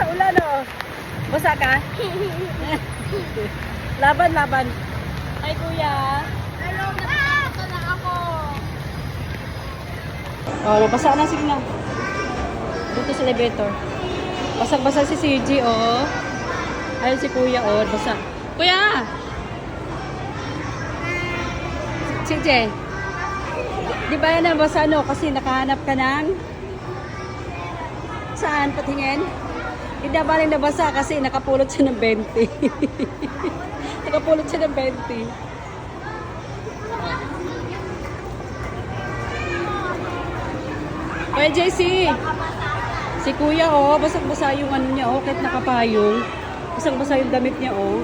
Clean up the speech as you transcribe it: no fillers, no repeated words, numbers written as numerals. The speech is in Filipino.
sa ulan, oh. Basa ka? Laban, laban. Ay, kuya. Hello, nagkakata na ako. Oh, nabasa na. Sige na. Dito sa elevator. Basag-basa si CG, oh. Ayun si kuya, oh. Basa. Kuya! CJ. Di ba yan nabasa, no? Kasi nakahanap ka ng... Saan? Patingin? Hindi ba rin nabasa kasi nakapulot siya ng 20. Nakapulot siya ng 20. Kuya JC, si kuya, oh, basag-basa yung ano niya, oh, kahit nakapayong. Basag-basa yung damit niya, oh.